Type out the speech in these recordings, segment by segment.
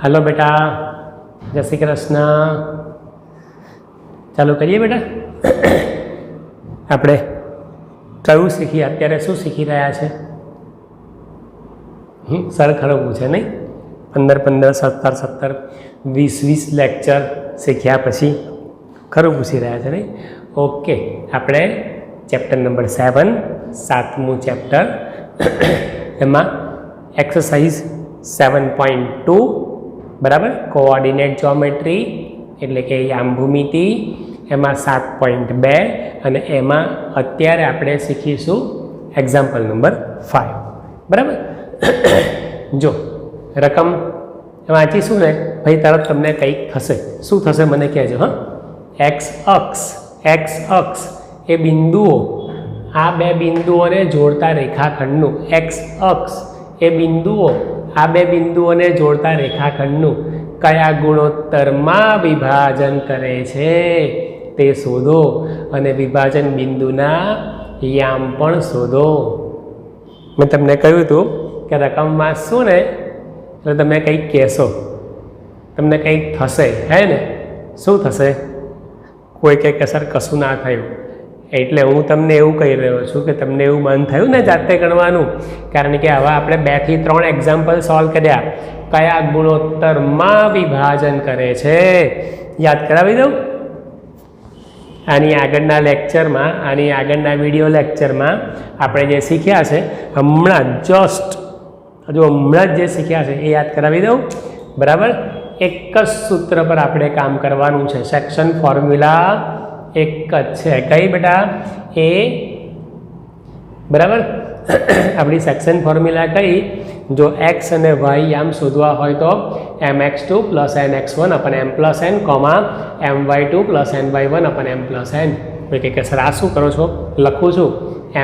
Hello बेटा, जय श्री कृष्ण। चालू करिए बेटा। આપણે કયું શીખીએ અત્યારે? શું શીખી રહ્યા છે? સર ખરું પૂછે નહીં? 15 17 17 20 લેક્ચર શીખ્યા પછી ખરું પૂછી રહ્યા છે નહીં? ઓકે, આપણે ચેપ્ટર નંબર 7 સાતમું ચેપ્ટર, એમાં એક્સરસાઇઝ 7.2 બરાબર, કોઓર્ડિનેટ જ્યોમેટ્રી એટલે કે યામ ભૂમિતિ, એમાં 7.2 અને એમાં અત્યારે આપણે શીખીશું એક્ઝામ્પલ નંબર 5 બરાબર. જો રકમ વાંચીશું ને ભાઈ તરત તમને કંઈક થશે. શું થશે મને કહેજો. હા, એક્સ અક્ષ એ બિંદુઓ, આ બે બિંદુઓને જોડતા રેખાખંડનું, એક્સ અક્ષ એ બિંદુઓ, આ બે બિંદુઓને જોડતા રેખાખંડનું કયા ગુણોત્તરમાં વિભાજન કરે છે તે શોધો અને વિભાજન બિંદુના યામ પણ શોધો. મેં તમને કહ્યું હતું કે રકમમાં શું ને એટલે તમે કંઈક કહેશો, તમને કંઈક થશે, હે ને? શું થશે? કોઈ કંઈક અસર કશું ના થયું એટલે હું તમને એવું કહી રહ્યો છું કે તમને એવું મન થયું ને જાતે ગણવાનું, કારણ કે હવે આપણે 2 થી 3 એક્ઝામ્પલ સોલ્વ કર્યા. કયા ગુણોત્તરમાં વિભાજન કરે છે યાદ કરાવી દઉં. આની આગળના લેક્ચરમાં, આની આગળના વિડીયો લેક્ચરમાં આપણે જે શીખ્યા છે હમણાં જ જે શીખ્યા છે એ યાદ કરાવી દઉં બરાબર. એક જ સૂત્ર પર આપણે કામ કરવાનું છે. સેક્શન ફોર્મ્યુલા એક જ છે. કઈ બેટા? એ બરાબર. આપણી સેક્શન ફોર્મ્યુલા કઈ? જો એક્સ અને વાય યામ શોધવા હોય તો mx2 + nx1 / m + n, my2 + ny1 / m + n. કોઈ કંઈક સર આ શું કરો છો? લખું છું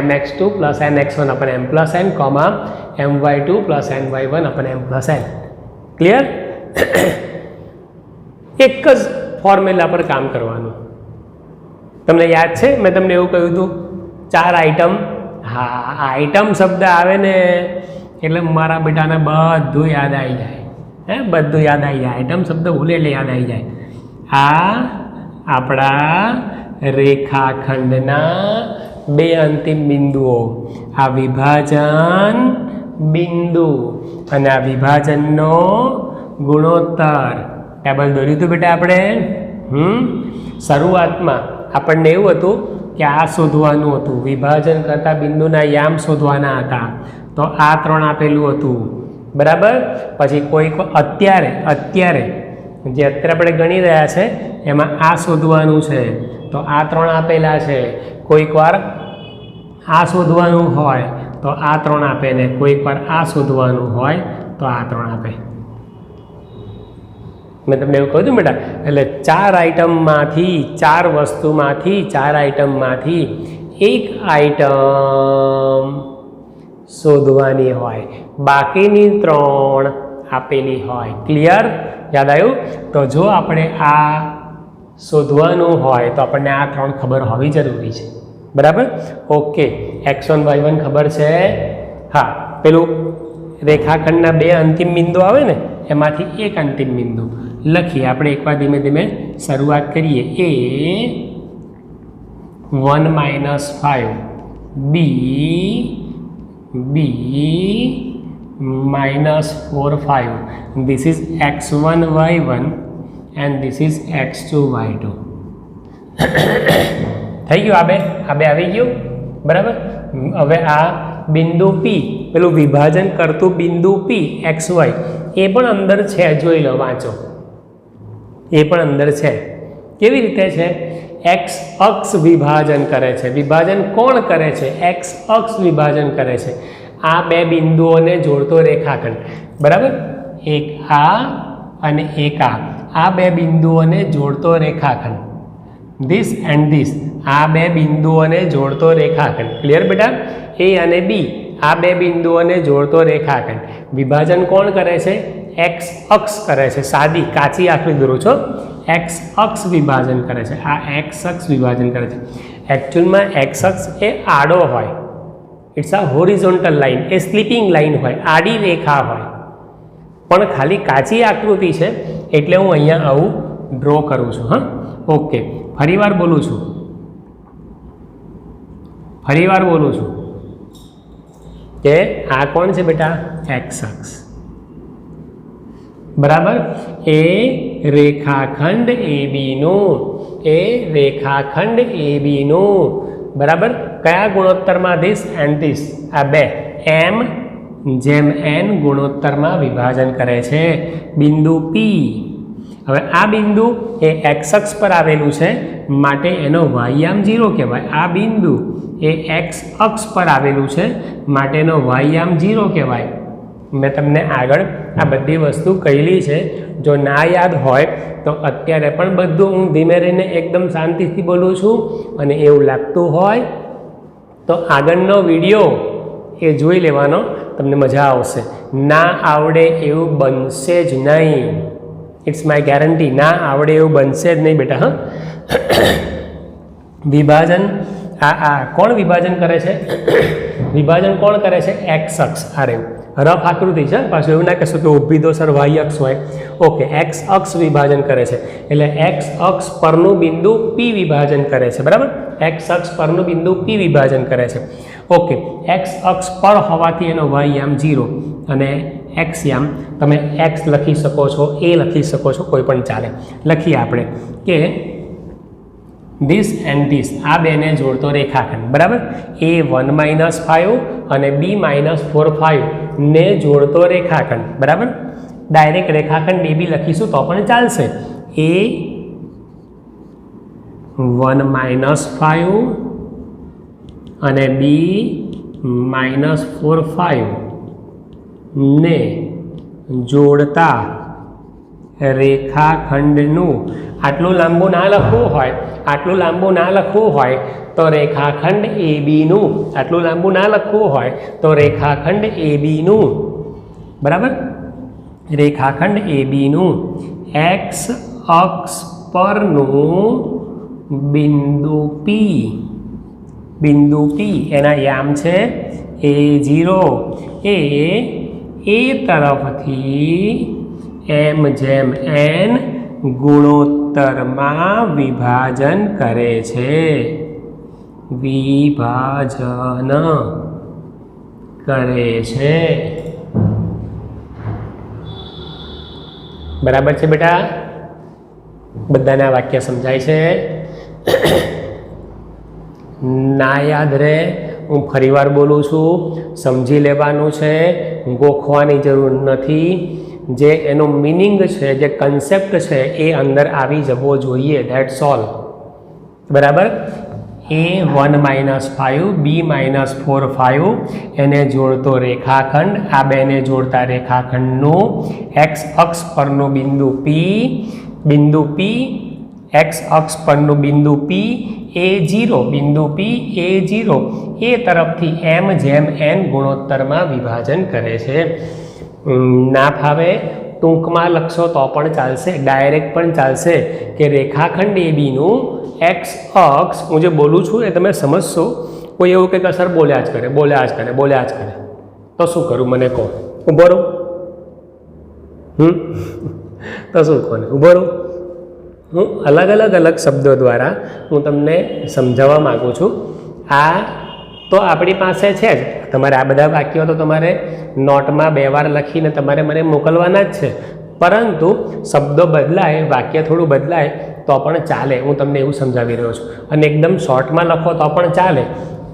mx2 + nx1 / m + n, my2 + ny1 / m + n. Clear? એક જ ફોર્મ્યુલા પર કામ કરવાનું. તમને યાદ છે મેં તમને એવું કહ્યું હતું 4 આઈટમ? હા, આઈટમ શબ્દ આવે ને એટલે મારા બેટાને બધું યાદ આવી જાય. બધું યાદ આવી જાય. આઈટમ શબ્દ ભૂલે એટલે યાદ આવી જાય. આ આપણા રેખાખંડના 2 અંતિમ બિંદુઓ, આ વિભાજન બિંદુ અને આ વિભાજનનો ગુણોત્તર. ટેબલ દોર્યું હતું બેટા આપણે. શરૂઆતમાં આપણને એવું હતું કે આ શોધવાનું હતું, વિભાજન કરતા બિંદુના યામ શોધવાના હતા, તો આ 3 આપેલું હતું બરાબર. પછી કોઈક અત્યારે જે આપણે ગણી રહ્યા છે એમાં આ શોધવાનું છે, તો આ 3 આપેલા છે. કોઈક વાર આ શોધવાનું હોય તો આ 3 આપે ને કોઈક વાર આ શોધવાનું હોય તો આ 3 આપે. મેં તમને એવું કહ્યું બેટા. એટલે 4 આઈટમમાંથી, 4 વસ્તુમાંથી, 4 આઈટમમાંથી એક આઈટમ શોધવાની હોય, બાકીની 3 આપેલી હોય. ક્લિયર? યાદ આવ્યું? તો જો આપણે આ શોધવાનું હોય તો આપણને આ 3 ખબર હોવી જરૂરી છે બરાબર. ઓકે, x1 y1 ખબર છે. હા, પેલું રેખાખંડના 2 અંતિમ બિંદુ આવે ને એમાંથી એક અંતિમ બિંદુ લખીએ આપણે. એકવાર ધીમે ધીમે શરૂઆત કરીએ. a 1 - 5 b -4 5. This is x1 y1 and this is x2 y2. થઈ ગયું? આ બે આવી ગયું બરાબર. હવે આ બિંદુ p, પેલું વિભાજન કરતું બિંદુ p xy એ પણ અંદર છે. જોઈ લો, વાંચો. એ પણ અંદર છે. કેવી રીતે છે? એક્સ અક્ષ વિભાજન કરે છે. વિભાજન કોણ કરે છે? એક્સ અક્ષ વિભાજન કરે છે. આ 2 બિંદુઓને જોડતો રેખાખંડ બરાબર. એક આ અને એક આ 2 બિંદુઓને જોડતો રેખાખંડ. ધીસ એન્ડ ધીસ, આ 2 બિંદુઓને જોડતો રેખાખંડ. ક્લિયર બેટા? એ અને બી, આ 2 બિંદુઓને જોડતો રેખાખંડ. વિભાજન કોણ કરે છે? એક્સ અક્ષ કરે છે. સાદી કાચી આકૃતિ દોરું છો. એક્સ અક્ષ વિભાજન કરે છે. આ એક્સ અક્ષ વિભાજન કરે છે. એકચ્યુઅલમાં એક્સ અક્ષ એ આડો હોય, it's a horizontal line, a sleeping line હોય, આડી રેખા હોય. પણ ખાલી કાચી આકૃતિ છે એટલે હું અહીંયા આવું ડ્રો કરું છું. હા, ઓકે. ફરીવાર બોલું છું કે આ કોણ છે બેટા? એક્સ અક્ષ. બરાબર. એ રેખાખંડ એબીનું બરાબર કયા ગુણોત્તરમાં? ધીસ એન્ડ ધીસ, આ બે m/n ગુણોત્તરમાં વિભાજન કરે છે. બિંદુ P. હવે આ બિંદુ એ એક્સ અક્ષ પર આવેલું છે માટે એનો વાયામ 0 કહેવાય. આ બિંદુ એ એક્સ અક્ષ પર આવેલું છે માટે એનો વાયામ 0 કહેવાય. મેં તમને આગળ આ બધી વસ્તુ કહેલી છે. જો ના યાદ હોય તો અત્યારે પણ બધું હું ધીમે રહીને એકદમ શાંતિથી બોલું છું, અને એવું લાગતું હોય તો આગળનો વિડીયો એ જોઈ લેવાનો, તમને મજા આવશે. ના આવડે એવું બનશે જ નહીં. It's my guarantee. ના આવડે એવું બનશે જ નહીં બેટા. હા, વિભાજન આ કોણ વિભાજન કરે છે? વિભાજન કોણ કરે છે? એક્સ અક્ષ. અરે રફ આકૃતિ છે, પાછું એવું ના કહેશો કે ઊભી દો સર વાય અક્ષ હોય. ઓકે, એક્સ અક્ષ વિભાજન કરે છે એટલે એક્સ અક્ષ પરનું બિંદુ P વિભાજન કરે છે. બરાબર, એક્સ અક્ષ પરનું બિંદુ P વિભાજન કરે છે. ઓકે, એક્સ અક્ષ પર હોવાથી એનો વાયામ 0 અને એક્સ યામ તમે એક્સ લખી શકો છો, એ લખી શકો છો, કોઈ પણ ચાલે. લખીએ આપણે કે ધીસ એન્ડ ધીસ, આ બેને જોડતો રેખાખંડ. બરાબર, A1 - 5 અને B-4 5 ને જોડતો રેખાખંડ. બરાબર, ડાયરેક્ટ રેખાખંડ AB લખીશું તો પણ ચાલશે. A1 - 5 અને B-4 5 ને જોડતા રેખાખંડનું આટલું લાંબુ ના લખવું હોય તો રેખાખંડ ABનું આટલું લાંબુ ના લખવું હોય તો રેખાખંડ ABનું બરાબર રેખાખંડ ABનું એક્સ અક્ષ પરનું બિંદુ P એના યામ છે A0 એ તરફથી m/n ગુણોત્તરમાં વિભાજન કરે છે. બરાબર છે બેટા? બધાના વાક્ય સમજાય છે? ના યાદ રહે હું ફરીવાર બોલું છું, સમજી લેવાનું છે, ગોખવાની જરૂર નથી. જે એનો મિનિંગ છે, જે કન્સેપ્ટ છે એ અંદર આવી જવો જોઈએ. That's all. બરાબર. A1 - 5 B-4 5 એને જોડતો રેખાખંડ, આ બેને જોડતા રેખાખંડનું એક્સ અક્ષ પરનું બિંદુ P એક્સ અક્ષ પરનું બિંદુ P A0 એ તરફથી m/n ગુણોત્તરમાં વિભાજન કરે છે. ના ફાવે ટૂંકમાં લખશો તો પણ ચાલશે, ડાયરેક્ટ પણ ચાલશે કે રેખાખંડ ABનું એક્સ અક્ષ, હું જે બોલું છું એ તમે સમજશો. કોઈ એવું કે સર બોલ્યા જ કરે તો શું કરું? મને કહો. ઊભો રહું? તો શું કહો ને? ઊભો રહું? હું અલગ શબ્દો દ્વારા હું તમને સમજાવવા માગું છું. આ તો આપણી પાસે છે જ. તમારે આ બધા વાક્યો તો તમારે નોટમાં 2 વાર લખીને તમારે મને મોકલવાના જ છે. પરંતુ શબ્દો બદલાય, વાક્ય થોડું બદલાય તો પણ ચાલે. હું તમને એવું સમજાવી રહ્યો છું. અને એકદમ શોર્ટમાં લખો તો પણ ચાલે.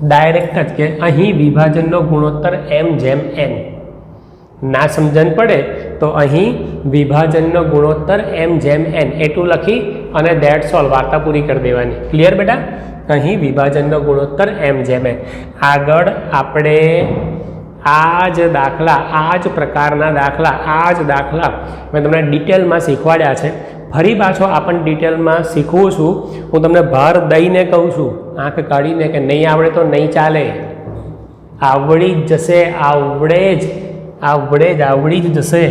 ડાયરેક્ટ જ કે અહીં વિભાજનનો ગુણોત્તર m/n. ના સમજણ પડે તો અહીં વિભાજનનો ગુણોત્તર m/n એટલું લખી અને ધેટ્સ ઓલ, વાર્તા પૂરી કરી દેવાની. ક્લિયર બેટા? અહીં વિભાજનનો ગુણોત્તર m/n. આગળ આપણે આ જ પ્રકારના દાખલા મેં તમને ડિટેલમાં શીખવાડ્યા છે. ફરી પાછો આપણને ડિટેલમાં શીખવું છું. હું તમને ભાર દઈને કહું છું, આંખ કાઢીને, કે નહીં આવડે તો નહીં ચાલે. આવડી જ જશે, આવડી જ જશે.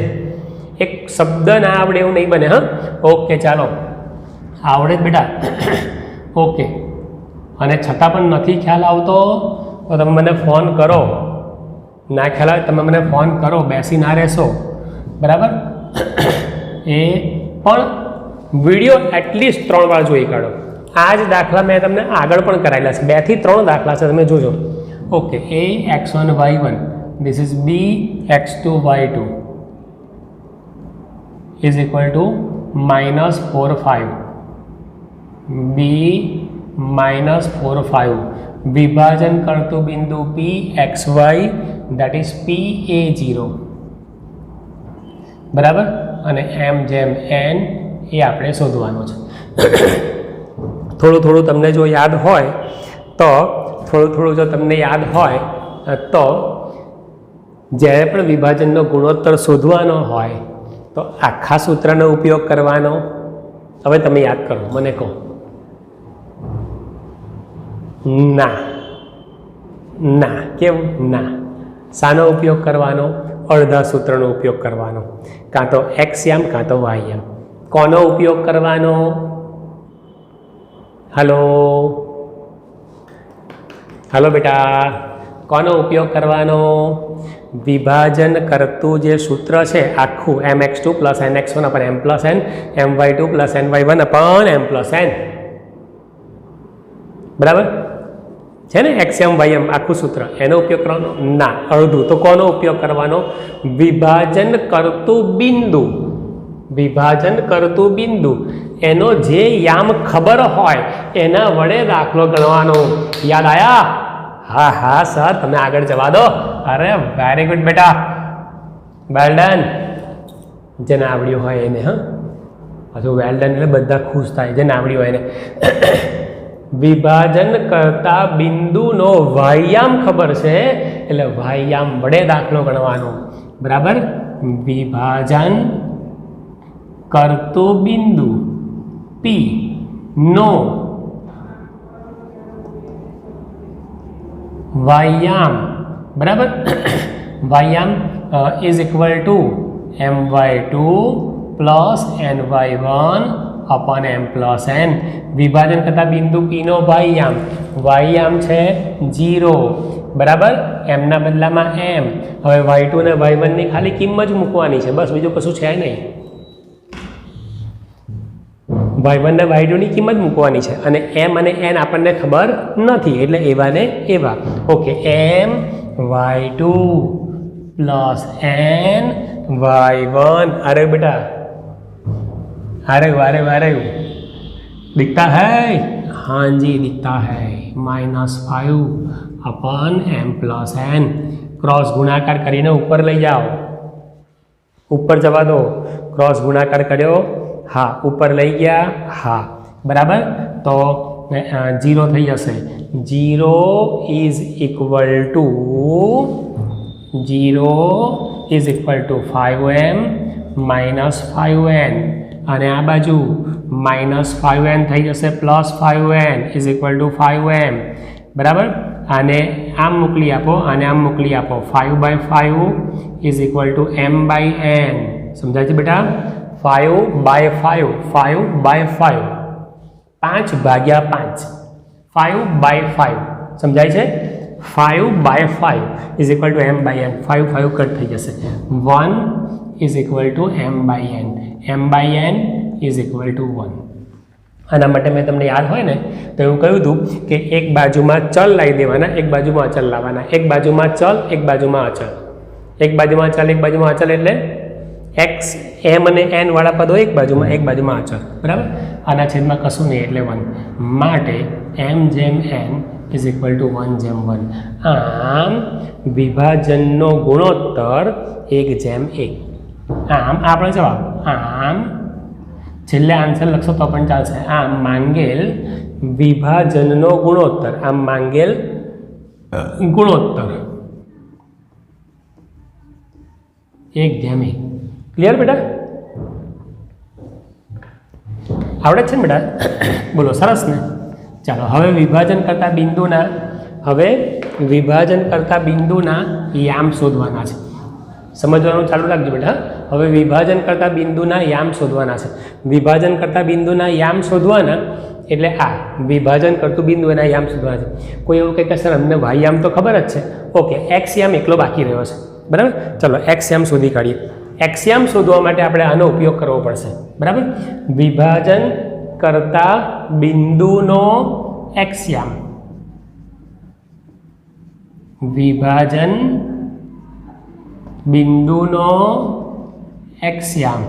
એક શબ્દ ના આવડે એવું નહીં બને. હા, ઓકે, ચાલો. આવડે જ બેટા? ઓકે. અને છતાં પણ નથી ખ્યાલ આવતો તો તમે મને ફોન કરો. ના ખ્યાલ આવે તમે મને ફોન કરો, બેસી ના રહેશો. બરાબર. એ પણ વિડીયો એટલીસ્ટ 3 વાર જોઈ કાઢો. આ જ દાખલા મેં તમને આગળ પણ કરાયેલા છે, 2 થી 3 દાખલા છે, તમે જોજો. Okay, a x1 y1, this is b x2 y2 is equal to -4 5, b -4 5, વિભાજન કરતું બિંદુ p xy, that is p a0, બરાબર. અને m જેમ n એ આપણે શોધવાનું છે. થોડું થોડું તમને જો યાદ હોય તો જો તમને યાદ હોય તો જ્યારે પણ વિભાજનનો ગુણોત્તર શોધવાનો હોય તો આખા સૂત્રનો ઉપયોગ કરવાનો. હવે તમે યાદ કરો, મને કહો. ના કેવું? ના. શાનો ઉપયોગ કરવાનો? અડધા સૂત્રનો ઉપયોગ કરવાનો, કાં તો એક્સયામ કાં તો વાયયામ. કોનો ઉપયોગ કરવાનો? હાલો બેટા, કોનો ઉપયોગ કરવાનો? વિભાજન કરતું જે સૂત્ર છે આખું, mx2 + nx1 / m + n, my2 + ny1 / m + n, બરાબર છે ને? xm ym આખું સૂત્ર, એનો ઉપયોગ કરવાનો? ના, અડધું. તો કોનો ઉપયોગ કરવાનો? વિભાજન કરતું બિંદુ એનો જે યામ ખબર હોય એના વડે દાખલો ગણવાનો. યાદ આયા? હા સર, તમે આગળ જવા દો. અરે વેરી ગુડ બેટા, વેલ ડન. જેને આવડ્યું હોય એને, હજુ વેલ ડન એટલે બધા ખુશ થાય, જેને આવડ્યું હોય એને. વિભાજન કરતા બિંદુનો વાયયામ ખબર છે એટલે વાયયામ વડે દાખલો ગણવાનો, બરાબર. વિભાજન કરતું બિંદુ p નો વાયયામ, બરાબર. વાયયામ is equal to my2 + ny1 / m + n. વિભાજન કરતા બિંદુ p નો વાયયામ છે 0, બરાબર. m ના બદલામાં m. હવે y2 ને y1 ની ખાલી કિંમત જ મૂકવાની છે, બસ, બીજું કશું છે નહીં. y1 ને y2 ની કિંમત મૂકવાની છે અને m અને n આપણને ખબર નથી, એટલે એવા ને એવા. Okay, m y2 + n y1. अरे बेटा, अरे दिखता है? हाँ जी दिखता है. -5 / m + n. क्रॉस गुणाकार કરીને ઉપર લઈ જાઓ, ઉપર જવા દો. क्रॉस गुणाकार કર્યો, હા, ઉપર લઈ ગયા, હા, બરાબર. તો 0 થઈ જશે. 0 is equal two 5m - 5n, અને આ બાજુ -5n થઈ જશે +5n is equal two 5m, બરાબર. આને આમ મોકલી આપો, આને આમ મોકલી આપો. 5/5 ઇઝ ઇક્વલ ટુ m/n. સમજાય છે બેટા? 5/5, 5/5, 5/5, 5/5. સમજાય છે? 5/5 is equal two m/n. 5 cut થઈ જશે. 1 is equal two m/n. m/n is equal two 1. આના માટે મેં તમને યાદ હોય ને તો એવું કહ્યું હતું કે એક બાજુમાં ચલ લાવી દેવાના, એક બાજુમાં અચલ લાવવાના. એક બાજુમાં ચલ, એક બાજુમાં અચલ. એક બાજુમાં ચલ, એક બાજુમાં અચલ એટલે x, m અને n વાળા પદો એક બાજુમાં અચલ, બરાબર. આના છેદમાં કશું નહીં એટલે 1. માટે m જેમ n ઇઝ ઇક્વલ ટુ 1 જેમ 1. આમ વિભાજનનો ગુણોત્તર 1/1. આમ આપણે જવાબ, આમ છેલ્લે આન્સર લખશો તો પણ ચાલશે. આમ માંગેલ વિભાજનનો ગુણોત્તર, આમ માંગેલ ગુણોત્તર 1/1. ક્લિયર બેટા? આવડે છે ને બેટા? બોલો, સરસ ને? ચાલો, હવે વિભાજન કરતા બિંદુના યામ શોધવાના છે. સમજવાનું ચાલુ રાખજો બેટા. હવે વિભાજન કરતા બિંદુના યામ શોધવાના છે. વિભાજન કરતા બિંદુના યામ શોધવાના એટલે આ વિભાજન કરતું બિંદુ એના યામ શોધવાના છે. કોઈ એવું કહે કે સર અમને વાય યામ તો ખબર જ છે. ઓકે, એક્સ યામ એકલો બાકી રહ્યો છે, બરાબર. ચલો એક્સ યામ શોધી કાઢીએ. એક્સિયામ શોધવા માટે આપણે આનો ઉપયોગ કરવો પડશે, બરાબર. વિભાજન કરતા બિંદુનો એક્સિયામ, વિભાજન બિંદુનો axiom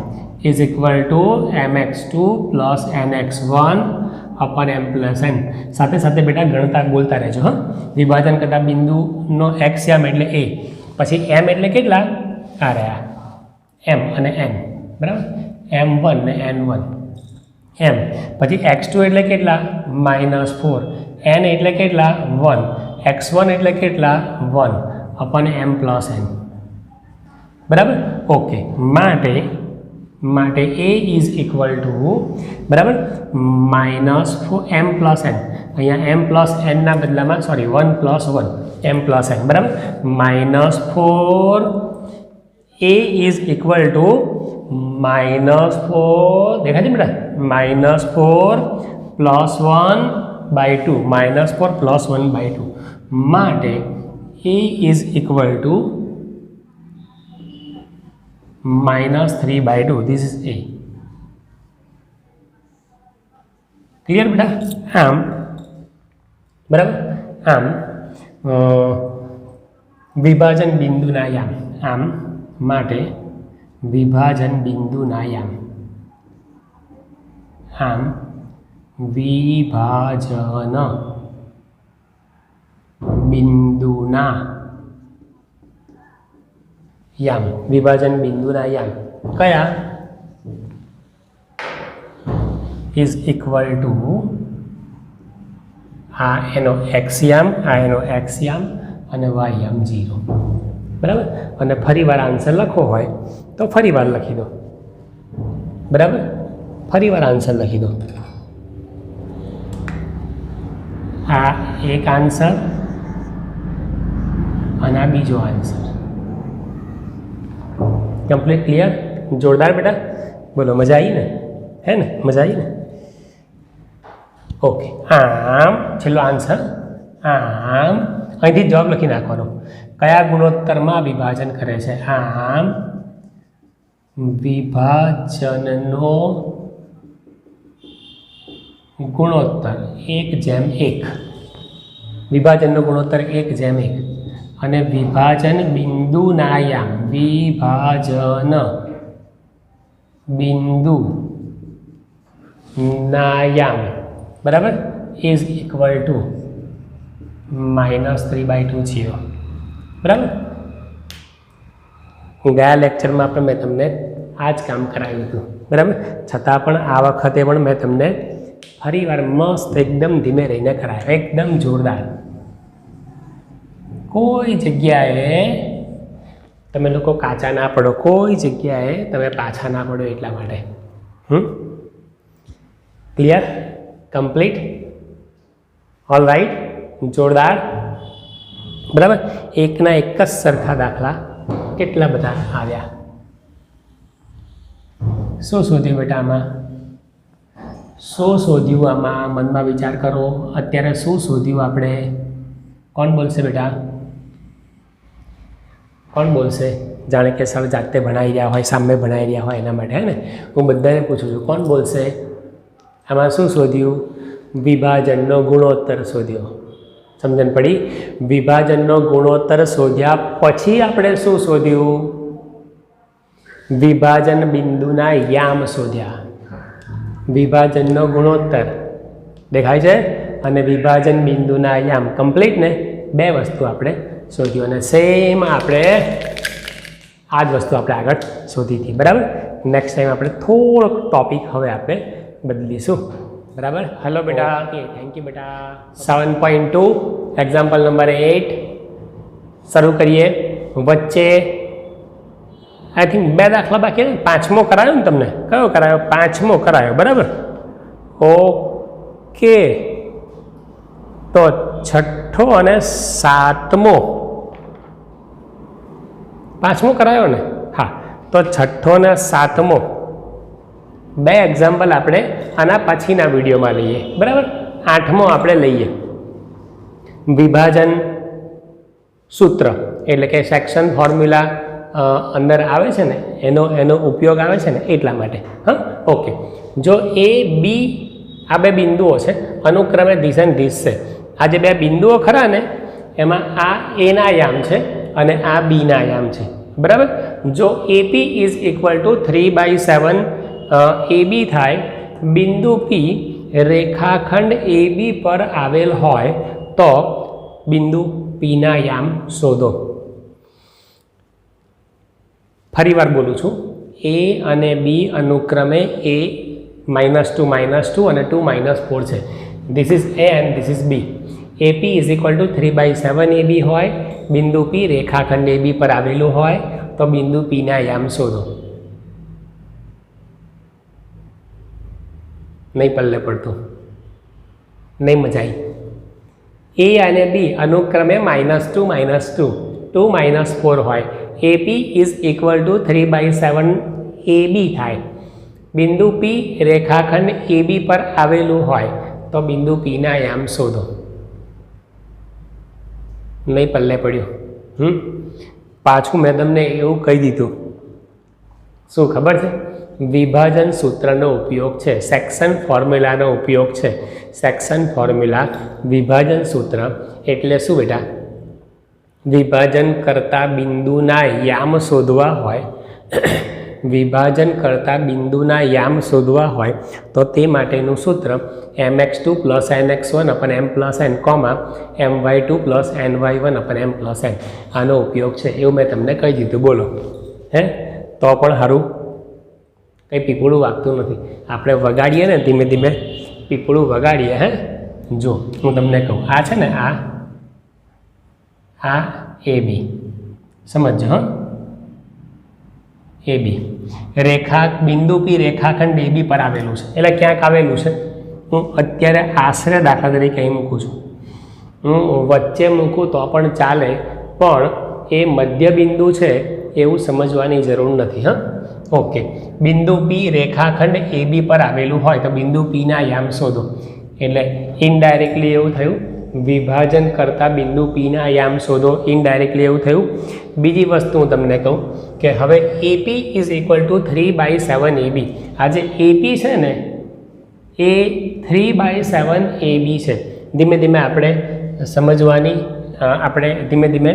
is equal to mx2 plus nx1 upon m plus n. સાથે સાથે બેટા ગણતા બોલતા રહેજો. હા, વિભાજન કરતા બિંદુનો એક્સિયામ એટલે a, પછી m એટલે કેટલા આ રહ્યા m અને n, બરાબર. m1 ને n1 m, પછી x2 એટલે કેટલા -4, n એટલે કેટલા 1, x1 એટલે કેટલા 1 અપન m પ્લસ n, બરાબર. ઓકે, માટે a ઇઝ ઇક્વલ ટુ, બરાબર, -4 m પ્લસ n, અહીંયા m પ્લસ n ના બદલામાં 1 પ્લસ 1 m પ્લસ n, બરાબર. -4 a ઇઝ ઇક્વલ ટુ -4, દેખાય છે બેટા, -4 પ્લસ 1/2, -4 પ્લસ 1/2, માટે a is equal two -3/2. This is a. Clear બેટા? આમ બરાબર. આમ વિભાજન બિંદુના યામ, આમ માટે વિભાજન બિંદુના યામ, આમ વિભાજન બિંદુના યામ, વિભાજન બિંદુના યામ કયા ઇઝ ઇક્વલ ટુ આ એનો એક્સિયામ, આ એનો એક્સિયામ અને વાયયામ 0, બરાબર. અને ફરીવાર આન્સર લખવો હોય તો ફરીવાર લખી દો, બરાબર. ફરીવાર આન્સર લખી દો. આ એક આન્સર અને આ બીજો આન્સર. કમ્પ્લીટ, ક્લિયર, જોરદાર બેટા. બોલો, મજા આવી ને? હે ને? મજા આવી ને? ઓકે, આમ છેલ્લો આન્સર, આમ અહીંથી જવાબ લખી નાખવાનો. કયા ગુણોત્તરમાં વિભાજન કરે છે? આમ વિભાજનનો ગુણોત્તર 1:1, વિભાજનનો ગુણોત્તર 1:1, અને વિભાજન બિંદુના યામ, વિભાજન બિંદુ ના યામ, બરાબર, ઇઝ ઇક્વલ ટુ -3/2 0, બરાબર. ગયા લેક્ચરમાં પણ મેં તમને આ જ કામ કરાવ્યું હતું, બરાબર. છતાં પણ આ વખતે પણ મેં તમને ફરીવાર મસ્ત એકદમ ધીમે રહીને કરાવ્યો, એકદમ જોરદાર. કોઈ જગ્યાએ તમે લોકો કાચા ના પડો, કોઈ જગ્યાએ તમે પાછા ના પડો, એટલા માટે. ક્લિયર? કમ્પ્લીટ? All right? જોરદાર, બરાબર. એકના એક જ સરખા દાખલા કેટલા બધા આવ્યા. શું શોધ્યું બેટા આમાં? શું શોધ્યું આમાં? મનમાં વિચાર કરો. અત્યારે શું શોધ્યું આપણે? કોણ બોલશે બેટા? કોણ બોલશે? જાણે કે સર જાતે ભણાવી રહ્યા હોય, સામે ભણાવી રહ્યા હોય, એના માટે. હે ને? હું બધાને પૂછું છું, કોણ બોલશે? આમાં શું શોધ્યું? વિભાજનનો ગુણોત્તર શોધ્યો. સમજણ પડી? વિભાજનનો ગુણોત્તર શોધ્યા પછી આપણે શું શોધ્યું? વિભાજન બિંદુના યામ શોધ્યા. વિભાજનનો ગુણોત્તર દેખાય છે અને વિભાજન બિંદુના યામ. કમ્પ્લીટ ને? બે વસ્તુ આપણે શોધ્યું અને સેમ આપણે આ જ વસ્તુ આપણે આગળ શોધી હતી, બરાબર. નેક્સ્ટ ટાઈમ આપણે થોડોક ટોપિક હવે આપણે બદલીશું, બરાબર. હલો બેટા. ઓકે, થેન્ક યુ બેટા. 7.2 એક્ઝામ્પલ નંબર 8 શરૂ કરીએ. વચ્ચે આઈ થિંક 2 દાખલા બાકી ને? 5મો કરાયો ને તમને? કયો કરાયો? 5મો કરાયો, બરાબર. ઓકે, તો 6ઠ્ઠો અને 7મો, 5મો કરાયો ને? હા, તો 6ઠ્ઠો અને 7મો 2 એક્ઝામ્પલ આપણે આના પછીના વિડીયોમાં લઈએ, બરાબર. 8મો આપણે લઈએ. વિભાજન સૂત્ર એટલે કે સેક્શન ફોર્મ્યુલા અંદર આવે છે ને એનો ઉપયોગ આવે છે ને એટલા માટે. હા, ઓકે. જો એ બી આ બે બિંદુઓ છે અનુક્રમે ધીસ એન્ડ ધીસ છે. આ જે બે બિંદુઓ ખરા ને એમાં આ એના યામ છે અને આ બીના યામ છે, બરાબર. જો એપી ઇઝ ઇક્વલ ટુ 3/7 એબી થાય, બિંદુ પી રેખાખંડ એબી પર આવેલ હોય તો બિંદુ પીના યામ શોધો. ફરી વાર બોલું છું, એ અને બી અનુક્રમે એ -2 -2 અને 2 -4 છે. This is A and this is B. AP is equal to 3/7 AB હોય, બિંદુ પી રેખાખંડ એબી પર આવેલું હોય તો બિંદુ પીના યામ શોધો. નહીં પલ્લે પડતું, નહીં મજા આવી. એ અને બી અનુક્રમે -2 -2 2 -4 હોય. એપી ઇઝ ઇક્વલ ટુ 3/7 એબી થાય, બિંદુ પી રેખાખંડ એબી પર આવેલું હોય તો બિંદુ પીના યામ શોધો. નહીં પલ્લે પડ્યું. પાછું મેં તમને એવું કહી દીધું, શું ખબર છે? વિભાજન સૂત્રનો ઉપયોગ છે, સેક્શન ફોર્મ્યુલાનો ઉપયોગ છે. સેક્શન ફોર્મ્યુલા વિભાજન સૂત્ર એટલે શું બેટા? વિભાજન કરતા બિંદુના યામ શોધવા હોય વિભાજન કરતા બિંદુના યામ શોધવા હોય તો તે માટેનું સૂત્ર mx2 + nx1 / m + n, my2 + ny1 / m + n. આનો ઉપયોગ છે એવું મેં તમને કહી દીધું. બોલો, હે? તો પણ સારું, કંઈ પીપળું વાગતું નથી. આપણે વગાડીએ ને ધીમે ધીમે પીપળું વગાડીએ. હે, જો હું તમને કહું, આ છે ને આ એ બી, સમજજો. હા, એ બી બિંદુ પી રેખાખંડ એ બી પર આવેલું છે. એટલે ક્યાંક આવેલું છે. હું અત્યારે આશરે દાખલા તરીકે અહીં મૂકું છું. હું વચ્ચે મૂકું તો પણ ચાલે, પણ એ મધ્ય બિંદુ છે એવું સમજવાની જરૂર નથી. હા, ઓકે. બિંદુ પી રેખાખંડ એ બી પર આવેલું હોય તો બિંદુ પીના યામ શોધો. એટલે ઇનડાયરેક્ટલી એવું થયું, વિભાજન કરતા બિંદુ પીના યામ શોધો. ઇનડાયરેક્ટલી એવું થયું. બીજી વસ્તુ હું તમને કહું કે હવે AP is equal to 3/7 AB. આ જે એપી છે ને એ 3/7 એબી છે. ધીમે ધીમે આપણે સમજવાની, આપણે ધીમે ધીમે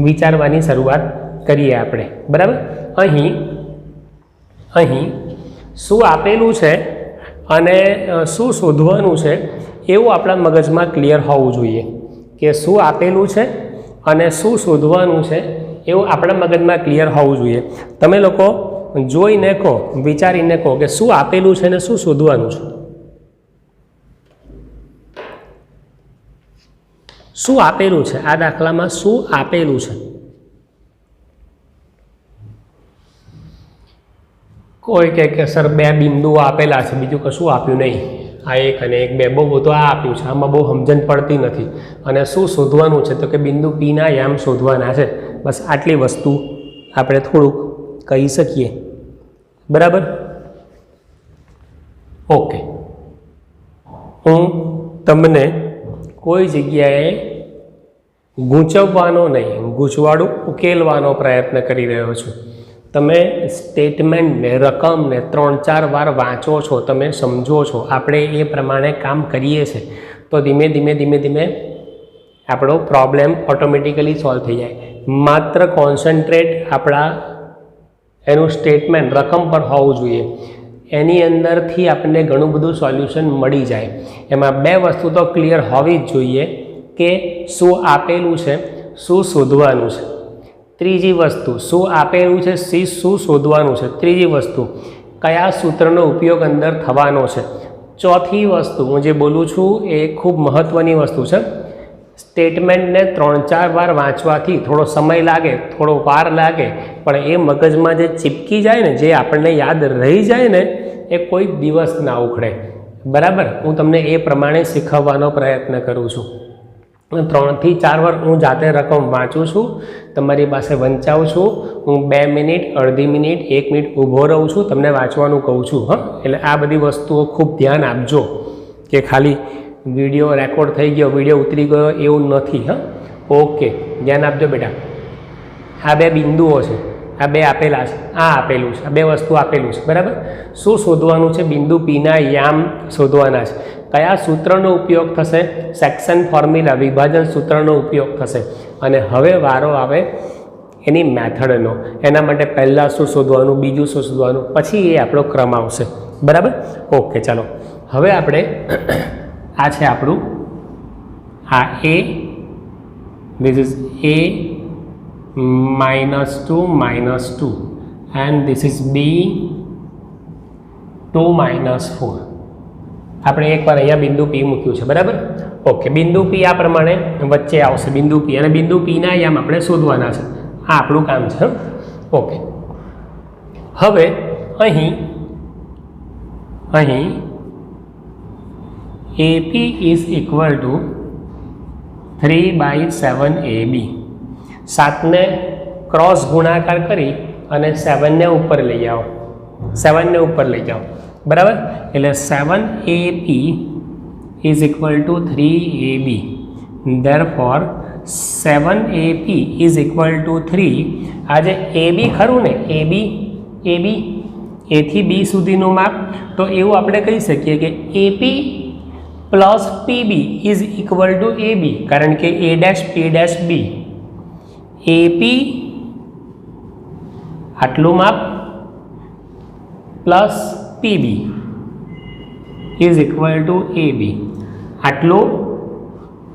વિચારવાની શરૂઆત કરીએ આપણે, બરાબર. અહીં શું આપેલું છે અને શું શોધવાનું છે એવું આપણા મગજમાં ક્લિયર હોવું જોઈએ કે શું આપેલું છે અને શું શોધવાનું છે એવું આપણા મગજમાં ક્લિયર હોવું જોઈએ. તમે લોકો જોઈને કહો, વિચારીને કહો કે શું આપેલું છે અને શું શોધવાનું છે. શું આપેલું છે આ દાખલામાં? શું આપેલું છે? કોઈ કહે કે સર 2 બિંદુઓ આપેલા છે, બીજું કશું આપ્યું નહીં. આ 1 અને 1 2 બહુ બધું આ આપ્યું છે, આમાં બહુ સમજણ પડતી નથી. અને શું શોધવાનું છે? તો કે બિંદુ પીના યામ શોધવાના છે. બસ આટલી વસ્તુ આપણે થોડુંક કહી શકીએ, બરાબર. ઓકે, હું તમને કોઈ જગ્યાએ ગૂંચવવાનો નહીં, ગૂંચવાડું ઉકેલવાનો પ્રયત્ન કરી રહ્યો છું. તમે સ્ટેટમેન્ટને, રકમને 3-4 વાર વાંચો છો, તમે સમજો છો, આપણે એ પ્રમાણે કામ કરીએ છીએ તો ધીમે ધીમે આપણો પ્રોબ્લેમ ઓટોમેટિકલી સોલ્વ થઈ જાય. માત્ર કોન્સન્ટ્રેટ આપણા એનું સ્ટેટમેન્ટ રકમ પર હોવું જોઈએ. એની અંદરથી આપણને ઘણું બધું સોલ્યુશન મળી જાય. એમાં 2 વસ્તુ તો ક્લિયર હોવી જ જોઈએ કે શું આપેલું છે, શું શોધવાનું છે. ત્રીજી વસ્તુ, શું આપેલું છે, શું શોધવાનું છે. ત્રીજી વસ્તુ, કયા સૂત્રનો ઉપયોગ અંદર થવાનો છે. ચોથી વસ્તુ, હું જે બોલું છું એ ખૂબ મહત્ત્વની વસ્તુ છે. સ્ટેટમેન્ટને 3-4 વાર વાંચવાથી થોડો સમય લાગે, થોડો વાર લાગે, પણ એ મગજમાં જે ચીપકી જાય ને, જે આપણને યાદ રહી જાય ને, એ કોઈ દિવસ ના ઉખડે, બરાબર. હું તમને એ પ્રમાણે શીખવવાનો પ્રયત્ન કરું છું. 3થી 4 વાર હું જાતે રકમ વાંચું છું, તમારી પાસે વંચાવું છું. હું 2 મિનિટ, અડધી મિનિટ, 1 મિનિટ ઊભો રહું છું, તમને વાંચવાનું કહું છું. હા, એટલે આ બધી વસ્તુઓ ખૂબ ધ્યાન આપજો કે ખાલી વિડીયો રેકોર્ડ થઈ ગયો, વિડીયો ઉતરી ગયો એવું નથી. હા, ઓકે, ધ્યાન આપજો બેટા. આ બે બિંદુઓ છે, આ બે આપેલા છે, આ આપેલું છે, આ બે વસ્તુ આપેલું છે, બરાબર. શું શોધવાનું છે? બિંદુ પીના યામ શોધવાના છે. કયા સૂત્રનો ઉપયોગ થશે? સેક્શન ફોર્મ્યુલા, વિભાજન સૂત્રનો ઉપયોગ થશે. અને હવે વારો આવે એની મેથડનો. એના માટે પહેલાં શું શોધવાનું, બીજું શું શોધવાનું, પછી એ આપણો ક્રમ આવશે, બરાબર. ઓકે, ચાલો હવે આપણે આ છે આપણું આ એ, this is a -2 and this is b 2 - 4. આપણે એકવાર અહીંયા બિંદુ પી મૂક્યું છે, બરાબર. ઓકે, બિંદુ પી આ પ્રમાણે વચ્ચે આવશે બિંદુ પી, અને બિંદુ પીના યામ આપણે શોધવાના છે. આ આપણું કામ છે. ઓકે, હવે અહીં AP is equal to 3/7 AB. 7ને cross ગુણાકાર કરી અને 7ને ઉપર લઈ આવો, 7ને ઉપર લઈ જાઓ, બરાબર. એટલે 7AP is equal to 3AB. therefore 7AP is equal to 3. આ જે AB ખરું ને, AB A થી B સુધીનું માપ, તો એવું આપણે કહી શકીએ કે AP plus PB is equal two AB, કારણ કે A dash P dash B. AP આટલું માપ plus PB is equal two AB. આટલું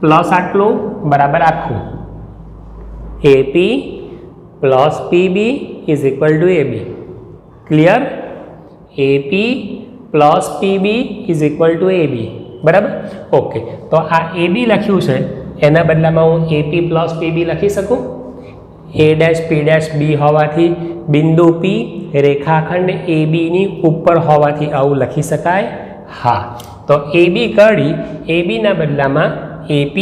પ્લસ આટલું બરાબર આખું. AP plus PB is equal two AB. Clear? AP plus PB is equal two AB, બરાબર. Okay, તો આ AB લખ્યું છે, એના બદલામાં હું AP પ્લસ PB લખી શકું. A dash P dash B હોવાથી બિંદુ P રેખાખંડ ABની ઉપર હોવાથી આવું લખી શકાય. હા, તો AB કાઢી ABના બદલામાં AP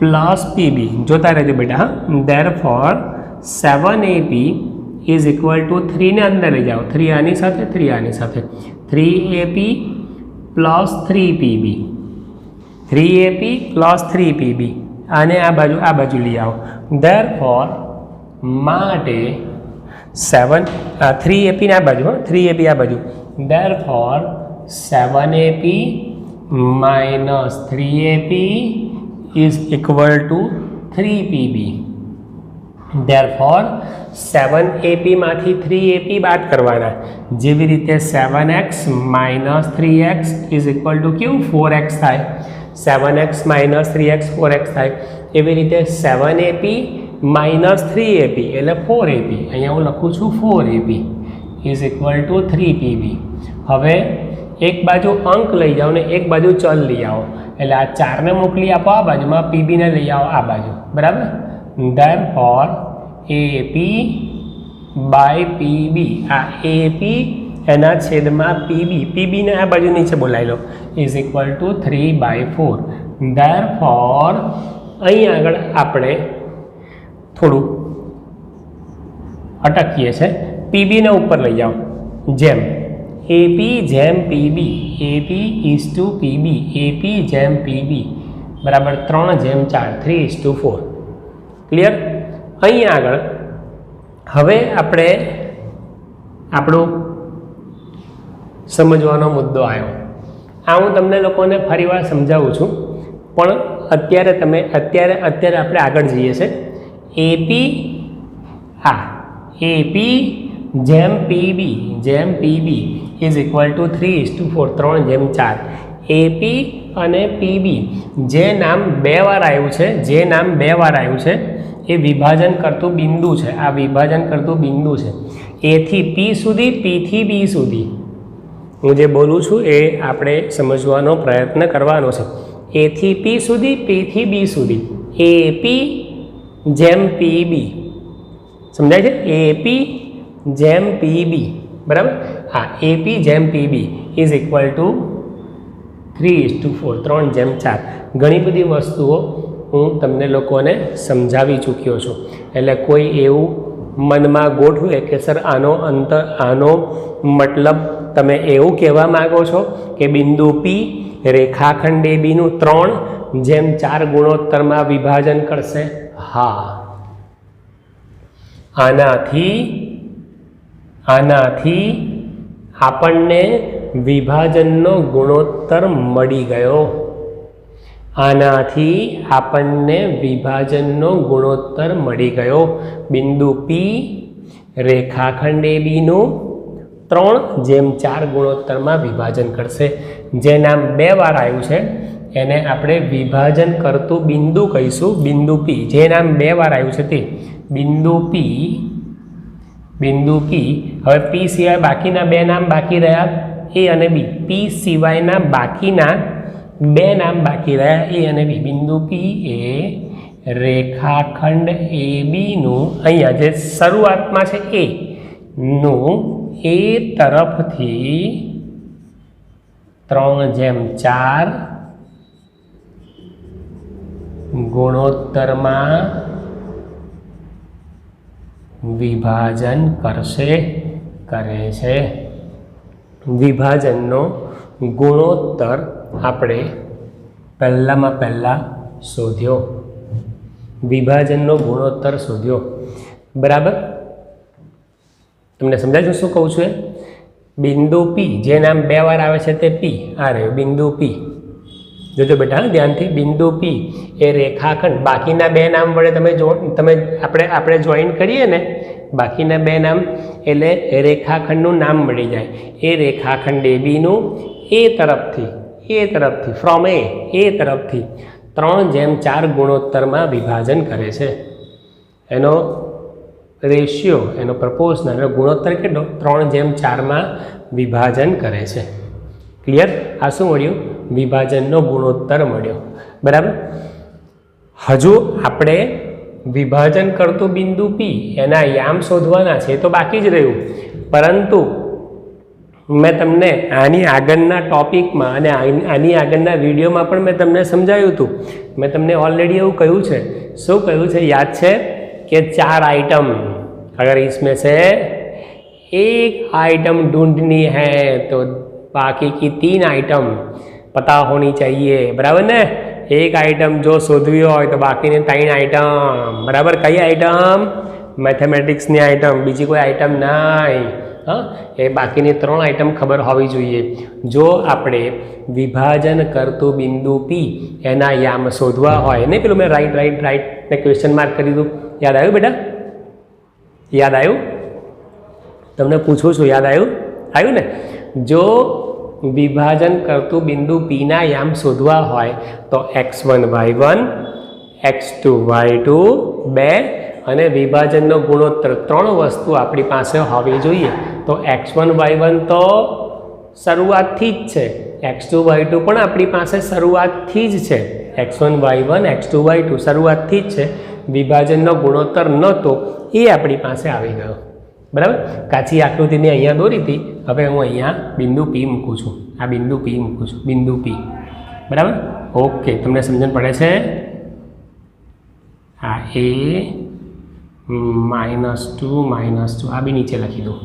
પ્લસ PB જોતા રહેજો બેટા. હા, therefore 7AP is equal to 3 ને અંદર લઈ જાઓ, 3 આની સાથે, 3 આની સાથે, 3AP plus 3PB, 3AP plus 3PB. આને આ બાજુ લઈ આવો. therefore માટે 3AP ને આ બાજુ, 3AP આ બાજુ. therefore 7AP minus 3AP is equal to 3PB. therefore 7AP માંથી 3AP બાદ કરવાના. જેવી રીતે 7x minus 3x is equal to કેવું 4x થાય, 7x minus 3x 4x થાય. એવી રીતે 7AP minus 3AP એટલે 4AP. અહીંયા હું લખું છું 4AP is equal to 3PB. હવે એક બાજુ અંક લઈ જાઓ ને એક બાજુ ચલ લઈ આવો, એટલે આ 4ને મોકલી આપો આ બાજુમાં, PBને લઈ આવો આ બાજુ, બરાબર. therefore AP by PB, આ AP એના છેદમાં PB ને આ બાજુ નીચે બોલાવી લો, ઇઝ ઇક્વલ ટુ 3/4. therefore અહીં આગળ આપણે થોડું અટકીએ છે. PBને ઉપર લઈ જાઓ, જેમ AP જેમ PB, AP is to PB, AP જેમ PB બરાબર 3/4, 3:4. ક્લિયર? અહીં આગળ હવે આપણે આપણું સમજવાનો મુદ્દો આવ્યો. આ હું તમને લોકોને ફરીવાર સમજાવું છું, પણ અત્યારે આપણે આગળ જઈએ છે. AP AP જેમ PB is equal to 3:4, 3/4. AP અને PB જે નામ બે વાર આવ્યું છે એ વિભાજન કરતું બિંદુ છે. આ વિભાજન કરતું બિંદુ છે. A થી P સુધી, P થી B સુધી. હું જે બોલું છું એ આપણે સમજવાનો પ્રયત્ન કરવાનો છે. A થી P સુધી, P થી B સુધી. AP જેમ PB, સમજાય છે? AP જેમ PB, બરાબર. હા, AP જેમ PB ઇઝ ઇક્વલ ટુ 3:4, 3/4. ઘણી બધી વસ્તુઓ હું તમને લોકોને સમજાવી ચૂક્યો છું. એટલે કોઈ એવું મનમાં ગોઠવે કે સર આનો મતલબ તમે એવું કહેવા માગો છો કે બિંદુ P રેખાખંડ ABનું 3/4 ગુણોત્તરમાં વિભાજન કરશે? હા, આનાથી આપણને વિભાજનનો ગુણોત્તર મળી ગયો. આનાથી આપણને વિભાજનનો ગુણોત્તર મળી ગયો. બિંદુ પી રેખાખંડ એબીનું 3/4 ગુણોત્તરમાં વિભાજન કરશે. જે નામ 2 વાર આવ્યું છે એને આપણે વિભાજન કરતું બિંદુ કહીશું, બિંદુ પી. જે નામ 2 વાર આવ્યું છે તે બિંદુ પી. હવે પી સિવાય બાકીના 2 નામ બાકી રહ્યા, એ અને બી. પી સિવાયના બાકીના 2 નામ બાકી રહ્યા, એ અને બી. બિંદુ પી એ રેખાખંડ એબીનું અહીંયા જે શરૂઆતમાં છે એ નું એ તરફથી 3/4 ગુણોત્તરમાં વિભાજન કરે છે. વિભાજનનો ગુણોત્તર આપણે પહેલાં શોધ્યો. વિભાજનનો ગુણોત્તર શોધ્યો. બરાબર, તમને સમજાય છે શું કહું છું? બિંદુ પી જે નામ 2 વાર આવે છે તે પી. આ રહ્યું બિંદુ પી. જોજો બેટા ધ્યાનથી. બિંદુ પી એ રેખાખંડ, બાકીના 2 નામ વડે તમે આપણે જોઈન કરીએ ને, બાકીના 2 નામ એટલે રેખાખંડનું નામ મળી જાય. એ રેખાખંડ એબીનું એ તરફથી ફ્રોમ એ તરફથી 3/4 ગુણોત્તરમાં વિભાજન કરે છે. એનો રેશિયો, એનો પ્રપોર્શનલ, એનો ગુણોત્તર કેટલો? 3/4માં વિભાજન કરે છે. ક્લિયર? આ શું મળ્યું? વિભાજનનો ગુણોત્તર મળ્યો. બરાબર. હજુ આપણે વિભાજન કરતું બિંદુ પી એના યામ શોધવાના છે, તો બાકી જ રહ્યું. પરંતુ મેં તમને આની આગળના ટોપિકમાં અને આની આગળના વિડીયોમાં પણ મેં તમને સમજાવ્યું હતું. મેં તમને ઓલરેડી એવું કહ્યું છે. શું કહ્યું છે યાદ છે? कि 4 आइटम, अगर इसमें से एक आइटम ढूंढनी है तो बाकी की 3 आइटम पता होनी चाहिए. बराबर ने? एक आइटम जो शोधवी हो तो बाकी ने 3 आइटम. बराबर? कई आइटम? मैथमेटिक्सनी आइटम, बीजी कोई आइटम नहीं. हाँ, ये बाकी ने 3 आइटम खबर होवी જોઈએ. जो આપણે વિભાજન કરતું બિંદુ પી એના યામ શોધવા હોય ને, પેલું મેં રાઈટ ને ક્વેશ્ચન માર્ક કરી દઉં. યાદ આવ્યું બેટા? યાદ આવ્યું? તમને પૂછું છું, યાદ આવ્યું ને? જો વિભાજન કરતું બિંદુ પીના યામ શોધવા હોય તો x1 y1 x2 y2 2 અને વિભાજનનો ગુણોત્તર 3 વસ્તુ આપણી પાસે હોવી જોઈએ. તો x1 y1 તો શરૂઆતથી જ છે, x2 y2 પણ આપણી પાસે શરૂઆતથી જ છે. x1 y1 x2 y2 શરૂઆતથી જ છે. વિભાજનનો ગુણોત્તર નહોતો એ આપણી પાસે આવી ગયો. બરાબર? કાચી આકૃતિને અહીંયા દોરી હતી. હવે હું અહીંયા બિંદુ પી મૂકું છું. આ બિંદુ પી મૂકું છું, બિંદુ પી. બરાબર? ઓકે, તમને સમજણ પડે છે? હા, એ -2 આ બી નીચે લખી દઉં.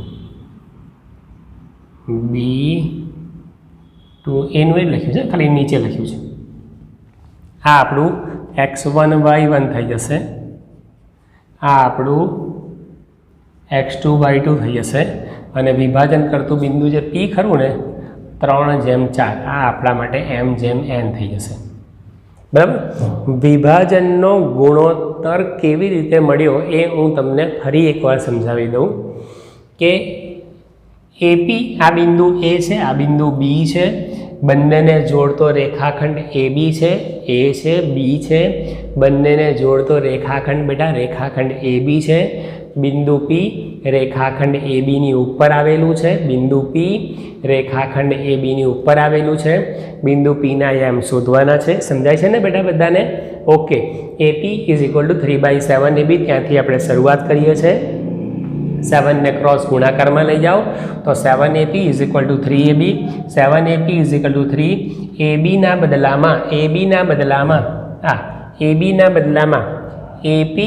B2 એનું એ લખ્યું છે, ખાલી નીચે લખ્યું છે. આ આપણું x1 y1 થઈ જશે. આ આપણું x2 y2 થઈ જશે. અને વિભાજન કરતું બિંદુ જે P ખરું ને 3/4, આ આપણા માટે m/n થઈ જશે. બરાબર? વિભાજનનો ગુણોત્તર કેવી રીતે મળ્યો એ હું તમને ફરી એકવાર સમજાવી દઉં કે એપી આ બિંદુ એ છે, આ બિંદુ બી છે, બંનેને જોડતો રેખાખંડ એબી છે, એ છે, બી છે. બંનેને જોડતો રેખાખંડ બેટા રેખાખંડ એબી છે. બિંદુ પી રેખાખંડ એબીની ઉપર આવેલું છે. બિંદુ પી રેખાખંડ એબીની ઉપર આવેલું છે. બિંદુ પીના યામ શોધવાના છે. સમજાય છે ને બેટા બધાને? Okay. AP is equal to 3/7 AB. ત્યાંથી આપણે શરૂઆત કરીએ છીએ. 7 ને ક્રોસ ગુણાકારમાં લઈ જાઓ તો 7AP is equal to 3AB. 7AP is equal to 3. એબીના બદલામાં AP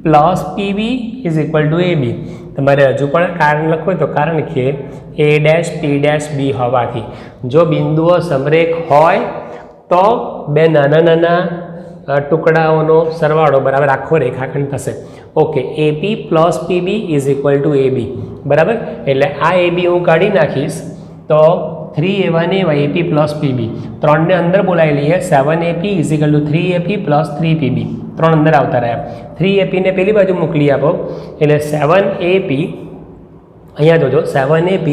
plus PB is equal to AB. તમારે હજુ પણ કારણ લખવું હોય તો કારણ કે A', P', B હોવાથી જો બિંદુઓ સમરેખ હોય તો બે નાના ટુકડાઓનો સરવાળો બરાબર આખો રેખાખંડ થશે. Okay, AP plus PB is equal to AB બરાબર. એટલે આ એબી હું કાઢી નાખીશ તો 3a1 એપી પ્લસ પીબી, 3ને અંદર બોલાવી લઈએ. 7ap is equal to 3ap plus 3pb, 3 અંદર આવતા રહ્યા. 3ap ને પેલી બાજુ મોકલી આપો એટલે 7ap, અહીંયા જોજો 7ap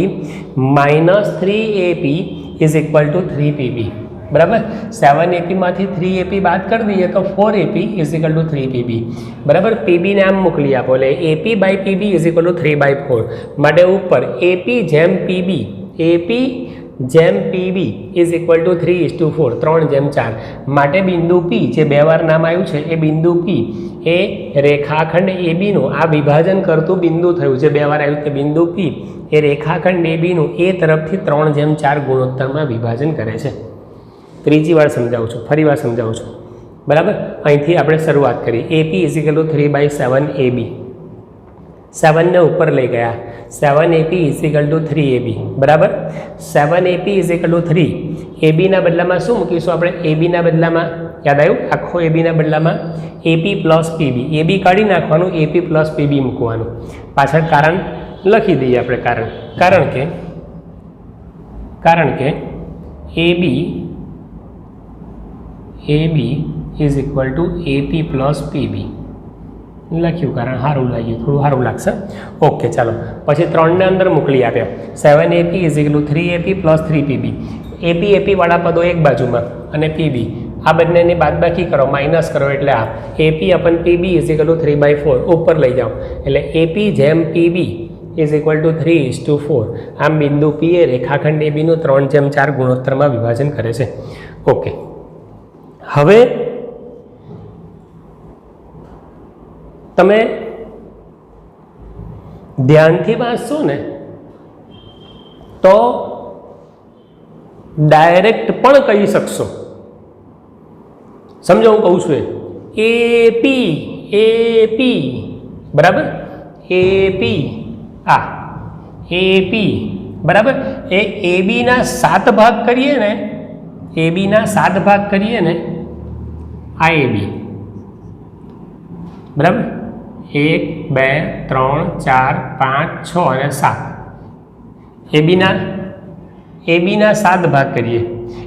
minus 3ap is equal two 3pb બરાબર. 7ap માંથી 3ap બાદ કરી દઈએ તો 4ap is equal two 3pb બરાબર. પીબીને આમ મોકલી આપો એટલે ap by PB is equal to 3/4 માટે ઉપર ap જેમ પીબી, ap જેમ પીબી ઇઝ ઇક્વલ ટુ 3:4, 3:4 માટે બિંદુ પી જે બે વાર નામ આવ્યું છે એ બિંદુ પી એ રેખાખંડ એબીનું આ વિભાજન કરતું બિંદુ થયું છે. બે વાર આવ્યું કે બિંદુ પી એ રેખાખંડ એબીનું એ તરફથી 3:4 ગુણોત્તરમાં વિભાજન કરે છે. ત્રીજી વાર સમજાવું છું, ફરી વાર સમજાવું છું બરાબર. અહીંથી આપણે શરૂઆત કરી. એપી ઇઝ ઇક્વલ ટુ 3/7 એબી, 7ને ઉપર લઈ ગયા. 7ap is equal to 3ab બરાબર. 7ap ઇઝ ઇક્વલ ટુ 3, એબીના બદલામાં શું મૂકીશું આપણે? એબીના બદલામાં યાદ આવ્યું, આખો એબીના બદલામાં એપી પ્લસ પીબી, એબી કાઢી નાખવાનું, એપી પ્લસ પીબી મૂકવાનું. પાછળ કારણ લખી દઈએ આપણે. કારણ કે AB is equal to AP plus PB લખ્યું, કારણ સારું લાગ્યું, થોડું સારું લાગશે. ઓકે ચાલો, પછી 3ને અંદર મોકલી આપ્યા. 7ap is equal to 3ap plus 3pb, AP વાળા પદો એક બાજુમાં અને પીબી આ બંનેની બાદબાકી કરો, માઇનસ કરો એટલે આ AP upon PB is equal to 3/4 ઉપર લઈ જાઓ એટલે એપી જેમ પીબી ઇઝ ઇક્વલ ટુ 3:4. આમ બિંદુ પી એ રેખાખંડ એબીનું 3:4 ગુણોત્તરમાં વિભાજન કરે છે. ઓકે, હવે તમે ધ્યાનથી વાંચશો ને તો ડાયરેક્ટ પણ કહી શકશો. સમજો હું કહું છું એપી બરાબર, એપી બરાબર. એ એબીના 7 ભાગ કરીએ ને, એબીના 7 ભાગ કરીએ ને આ એબી બરાબર. 1 2 3 4 5 6 અને 7 એબીના 7 ભાગ કરીએ,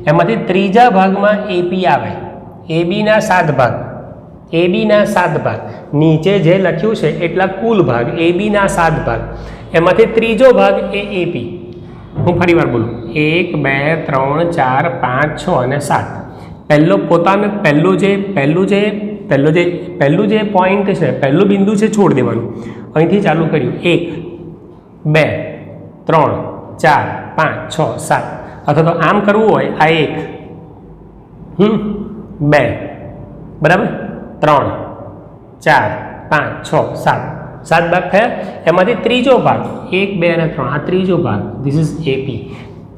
એમાંથી ત્રીજા ભાગમાં એપી આવે. એબીના 7 ભાગ નીચે જે લખ્યું છે એટલા કુલ ભાગ, એબીના 7 ભાગ, એમાંથી ત્રીજો ભાગ એ એપી. હું ફરી વાર બોલું, 1 2 3 4 5 6 અને 7. પહેલું જે પોઈન્ટ છે, પહેલું બિંદુ છે છોડ દેવાનું. અહીંથી ચાલુ કર્યું 1 2 3 4 5 6 7, અથવા તો આમ કરવું હોય આ 1 2 બરાબર 3 4 5 6 7 ભાગ થયા. એમાંથી ત્રીજો ભાગ 1 2 અને 3 આ ત્રીજો ભાગ, ધીસ ઇઝ એપી.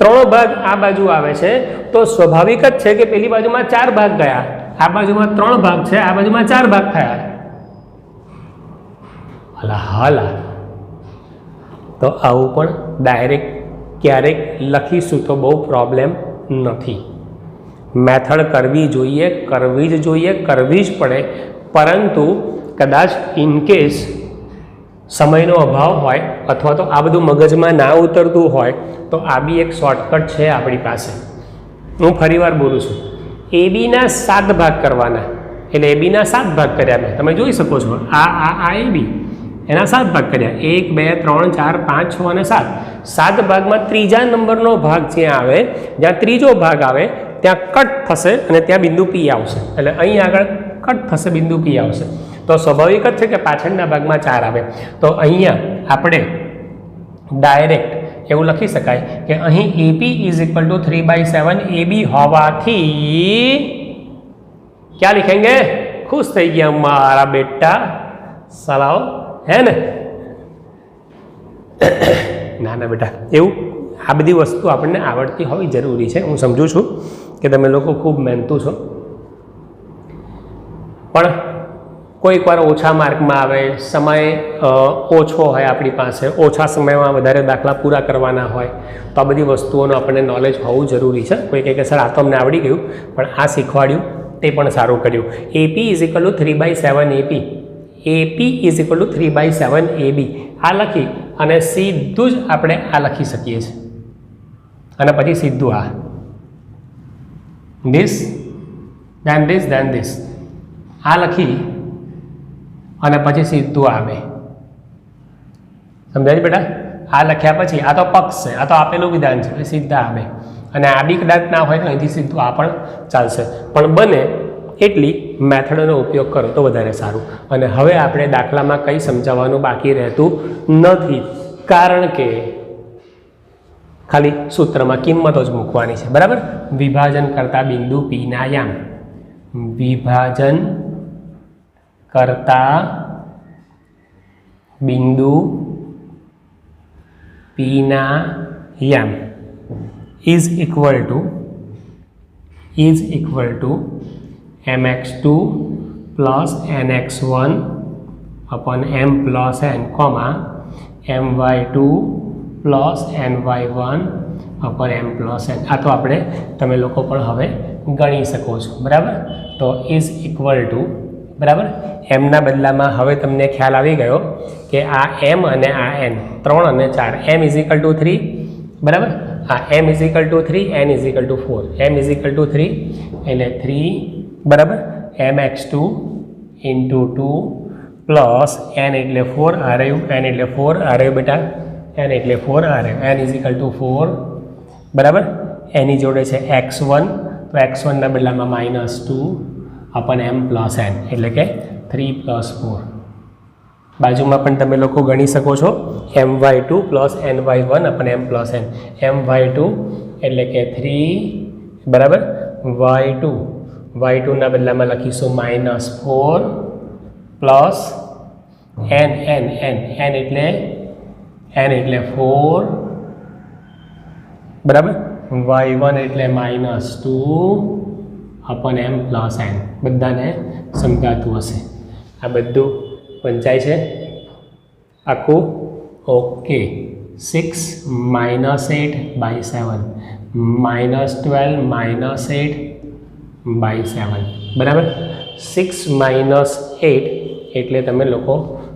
3 ભાગ આ બાજુ આવે છે તો સ્વાભાવિક જ છે કે પેલી બાજુમાં 4 ભાગ ગયા, આ બાજુમાં 3 ભાગ છે, આ બાજુમાં 4 ભાગ થયા. હાલા તો આવું પણ ડાયરેક્ટ ક્યારેક લખીશું તો બહુ પ્રોબ્લેમ નથી. મેથડ કરવી જ પડે, પરંતુ કદાચ ઇનકેસ સમયનો અભાવ હોય અથવા તો આ બધું મગજમાં ના ઉતરતું હોય તો આ બી એક શોર્ટકટ છે આપણી પાસે. હું ફરીવાર બોલું છું, એબીના 7 ભાગ કરવાના એટલે એબીના 7 ભાગ કર્યા મેં, તમે જોઈ શકો છો. આ એબી એના 7 ભાગ કર્યા, 1 2 3 4 5 6 અને 7. 7 ભાગમાં ત્રીજા નંબરનો ભાગ જ્યાં આવે, જ્યાં ત્રીજો ભાગ આવે ત્યાં કટ થશે અને ત્યાં બિંદુ પી આવશે. એટલે અહીં આગળ કટ થશે, બિંદુ પી આવશે. તો સ્વાભાવિક જ છે કે પાછળના ભાગમાં 4 આવે. તો અહીંયા આપણે ડાયરેક્ટ એવું લખી શકાય કે અહીં એપી ઇઝ ઇક્વલ ટુ 3/7 એબી હોવાથી ક્યાં लिखेंगे? खुश થઈ ગયા મારા બેટા સલાવ, હે ને? ના બેટા, એવું આ બધી વસ્તુ આપણને આવડતી હોવી જરૂરી છે. હું સમજુ છું કે તમે લોકો ખૂબ મહેનતુ છો, પણ કોઈક વાર ઓછા માર્કમાં આવે, સમય ઓછો હોય આપણી પાસે, ઓછા સમયમાં વધારે દાખલા પૂરા કરવાના હોય, તો આ બધી વસ્તુઓનું આપણને નોલેજ હોવું જરૂરી છે. કોઈ કહે કે સર આ તો અમને આવડી ગયું, પણ આ શીખવાડ્યું તે પણ સારું કર્યું. AP is equal to 3/7 AP, AP is equal to 3/7 AB આ લખી અને સીધું જ આપણે આ લખી શકીએ છીએ અને પછી સીધું આ ધીસ ધેન ધીસ આ લખી અને પછી સીધું આવે. સમજાય બેટા? આ લખ્યા પછી આ તો પક્ષ છે, આ તો આપેલું વિધાન છે, સીધા આવે. અને આ બી કદાચ ના હોય તો અહીંથી સીધું આ પણ ચાલશે, પણ બને એટલી મેથડનો ઉપયોગ કરો તો વધારે સારું. અને હવે આપણે દાખલામાં કંઈ સમજાવવાનું બાકી રહેતું નથી, કારણ કે ખાલી સૂત્રમાં કિંમતો જ મૂકવાની છે. બરાબર? વિભાજન કરતા બિંદુ પીના યામ, વિભાજન કરતા બિંદુ પીના યામ is equal to mx2 plus nx1 upon m plus n comma my2 plus ny1 upon m plus n. આ તો આપણે તમે લોકો પણ હવે ગણી શકો છો. બરાબર? તો is equal to, બરાબર, એમના બદલામાં હવે તમને ખ્યાલ આવી ગયો કે આ એમ અને આ એન 3 અને 4, એમ ઇઝ ઇક્વલ ટુ 3. બરાબર? આ M is equal to 3, N is equal to 4. M is equal to 3 એટલે 3, બરાબર, mx2 ઇન્ટુ 2 પ્લસ એન એટલે 4 આ રહ્યું, એન એટલે 4 આ રહ્યું બેટા, એન એટલે 4 આ રહ્યું, એન ઇઝ ઇક્વલ ટુ 4. બરાબર? એની જોડે છે x1, તો x1ના બદલામાં -2 અપન m પ્લસ n એટલે કે 3 પ્લસ 4. બાજુમાં પણ તમે લોકો ગણી શકો છો, my2 plus ny1 અપન m plus n. my2 એટલે કે 3, બરાબર, y2ના બદલામાં લખીશું -4 પ્લસ n એટલે 4, બરાબર, y1 એટલે -2 અપન m પ્લસ n. બધાને સમજાતું હશે? આ બધું વંચાય છે આખું? ઓકે. 6 - 8/7 -12 - 8/7. બરાબર? 6 - 8 એટલે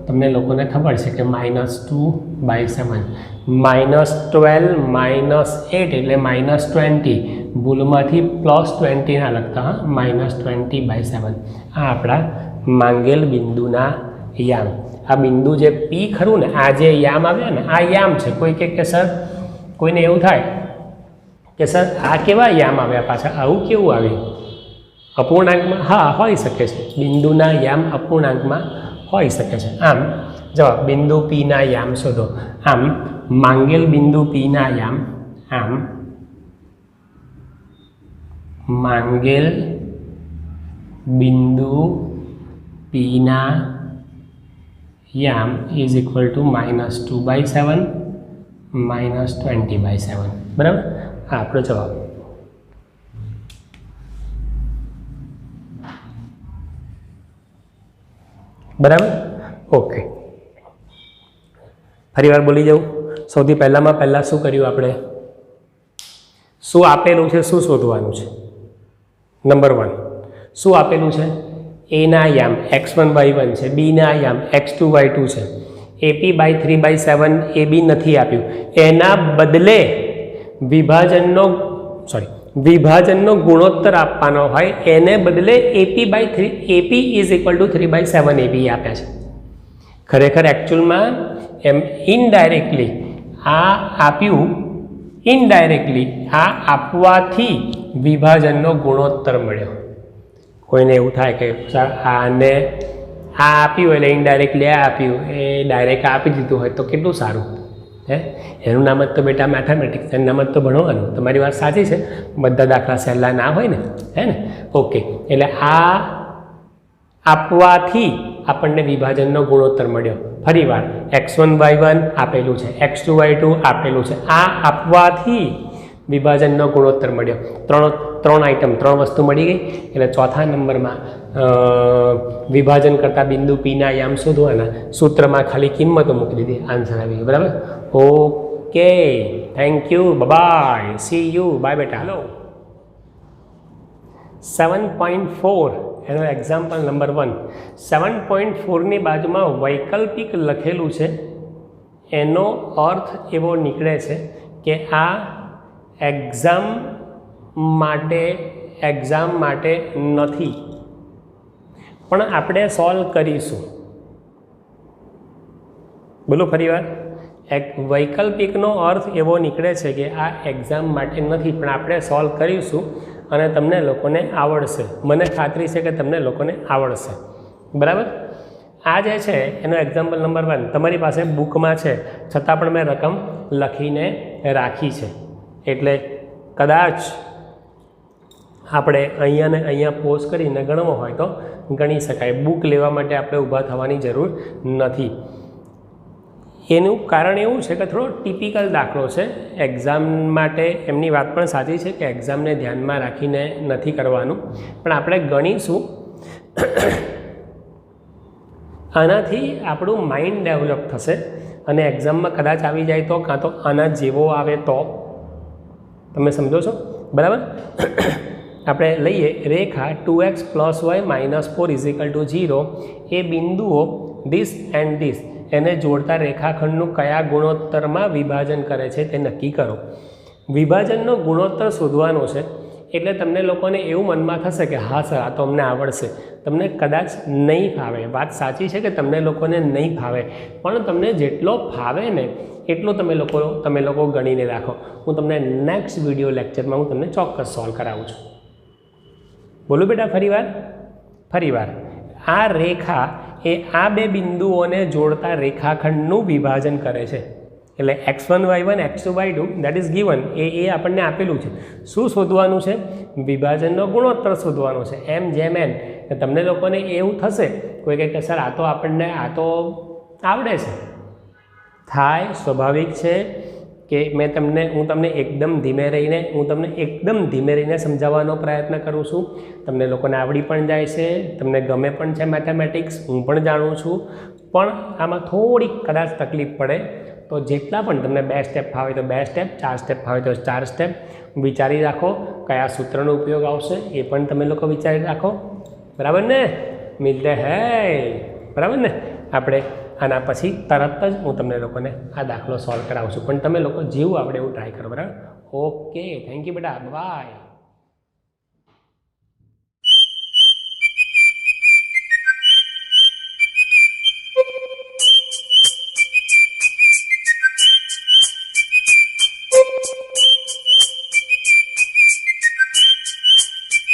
તમને લોકોને ખબર છે કે -2/7. -12 - 8 એટલે -20. ભૂલમાંથી +20 ના લખતા, -20/7. આ આપણા માંગેલ બિંદુના યામ. આ બિંદુ જે પી ખરું ને, આ જે યામ આવ્યા ને, આ યામ છે. કોઈ કે સર, કોઈને એવું થાય કે સર આ કેવા યામ આવ્યા પાછા, આવું કેવું આવ્યું અપૂર્ણાંકમાં? હા, હોઈ શકે છે. બિંદુના યામ અપૂર્ણાંકમાં હોઈ શકે છે. આમ જવાબ બિંદુ પીના યામ શોધો. આમ માંગેલ બિંદુ પીના યામ, આમ માંગેલ બિંદુ પીના યામ ઇઝ ઇક્વલ ટુ -2/7 -20/7. બરાબર? આ આપણો જવાબ. બરાબર? ઓકે. ફરી વાર બોલી જાઉં. સૌથી પહેલાં શું કર્યું આપણે? શું આપેલું છે, શું શોધવાનું છે? નંબર 1, શું આપેલું છે? એના યામ x1y1 છે, બીના યામ x2y2 છે, AP/3/7 AB નથી આપ્યું. એના બદલે વિભાજનનો ગુણોત્તર આપવાનો હોય, એને બદલે AP is equal to 3/7 AB આપ્યા છે. ખરેખર એકચ્યુઅલમાં એમ ઇનડાયરેક્ટલી આ આપ્યું, ઇનડાયરેક્ટલી આ આપવાથી વિભાજનનો ગુણોત્તર મળ્યો. કોઈને એવું થાય કે સર આને આ આપ્યું એટલે ઇનડાયરેક્ટલી આ આપ્યું, એ ડાયરેક્ટ આપી દીધું હોય તો કેટલું સારું. એનું નામ જ તો બેટા મેથેમેટિક્સ, એનું નામ જ તો ભણવાનું. તમારી વાત સાચી છે, બધા દાખલા સહેલા ના હોય ને, હે ને? ઓકે. એટલે આ આપવાથી આપણને વિભાજનનો ગુણોત્તર મળ્યો. ફરી વાર x1y1 આપેલું છે, x2y2 આપેલું છે. આ આપવાથી વિભાજનનો ગુણોત્તર મળ્યો. ત્રણ આઈટમ, 3 વસ્તુ મળી ગઈ. એટલે ચોથા નંબરમાં વિભાજન કરતા બિંદુ પીના યામ શોધવાના. સૂત્રમાં ખાલી કિંમતો મૂકી દીધી, આન્સર આવી ગયો. બરાબર? Okay, thank you, bye, see you, bye બેટા. હેલો. 7.4 એનો એક્ઝામ્પલ નંબર 1. 7.4ની બાજુમાં વૈકલ્પિક લખેલું છે, એનો અર્થ એવો નીકળે છે કે આ એક્ઝામ માટે નથી, પણ આપણે સોલ્વ કરીશું. બોલો ફરીવાર. વૈકલ્પિકનો અર્થ એવો નીકળે છે કે આ એક્ઝામ માટે નથી, પણ આપણે સોલ્વ કરીશું અને તમને લોકોને આવડશે. મને ખાતરી છે કે તમને લોકોને આવડશે. બરાબર. આ જે છે એનો એક્ઝામ્પલ નંબર 1 તમારી પાસે બુકમાં છે, છતાં પણ મેં રકમ લખીને રાખી છે. એટલે કદાચ આપણે અહીંયા ને અહીંયા પોઝ કરીને ગણવો હોય તો ગણી શકાય. બુક લેવા માટે આપણે ઊભા થવાની જરૂર નથી. એનું કારણ એવું છે કે થોડો ટિપિકલ દાખલો છે. એક્ઝામ માટે એમની વાત પણ સાચી છે કે એક્ઝામને ધ્યાનમાં રાખીને નથી કરવાનું, પણ આપણે ગણીશું. આનાથી આપણું માઇન્ડ ડેવલપ થશે અને એક્ઝામમાં કદાચ આવી જાય તો, કાં તો આના જેવો આવે તો. તમે સમજો છો? બરાબર. આપણે લઈએ રેખા 2x + y - 4 = 0. એ બિંદુઓ ધીસ એન્ડ ધીસ એને જોડતા રેખાખંડનું કયા ગુણોત્તરમાં વિભાજન કરે છે તે નક્કી કરો. વિભાજનનો ગુણોત્તર શોધવાનો છે. એટલે તમને લોકોને એવું મનમાં થશે કે હા સર, આ તો અમને આવડશે. તમને કદાચ નહીં ફાવે. વાત સાચી છે કે તમને લોકોને નહીં ફાવે, પણ તમને જેટલો ફાવે ને એટલો તમે લોકો ગણીને રાખો. હું તમને નેક્સ્ટ વિડીયો લેક્ચરમાં હું તમને ચોક્કસ સોલ્વ કરાવું છું. બોલો બેટા ફરીવાર. આ રેખા એ આ બે બિંદુઓને જોડતા રેખાખંડનું વિભાજન કરે છે. એટલે x1 y1 x2 y2 that is given. એ આપણને આપેલું છે. શું શોધવાનું છે? વિભાજનનો ગુણોત્તર શોધવાનો છે. એમ જેમ એન. તમને લોકોને એવું થશે, કોઈ કહે કે સર આ તો આવડે છે. થાય, સ્વાભાવિક છે કે હું તમને એકદમ ધીમે રહીને સમજાવવાનો પ્રયત્ન કરું છું. તમને લોકોને આવડી પણ જાય છે, તમને ગમે પણ છે મેથેમેટિક્સ, હું પણ જાણું છું. પણ આમાં થોડીક કદાચ તકલીફ પડે તો જેટલા પણ તમને 2 સ્ટેપ ફાવે તો 2 સ્ટેપ, 4 સ્ટેપ ફાવે તો 4 સ્ટેપ વિચારી રાખો. કયા સૂત્રનો ઉપયોગ આવશે એ પણ તમે લોકો વિચારી રાખો. બરાબર ને? મિલતે હૈ. બરાબર ને? આપણે આના પછી તરત જ હું તમને લોકોને આ દાખલો સોલ્વ કરાવું છું, પણ તમે લોકો જેવું આવડે એવું ટ્રાય કરો. બરાબર? ઓકે, થેન્ક યુ બેટા. બાય.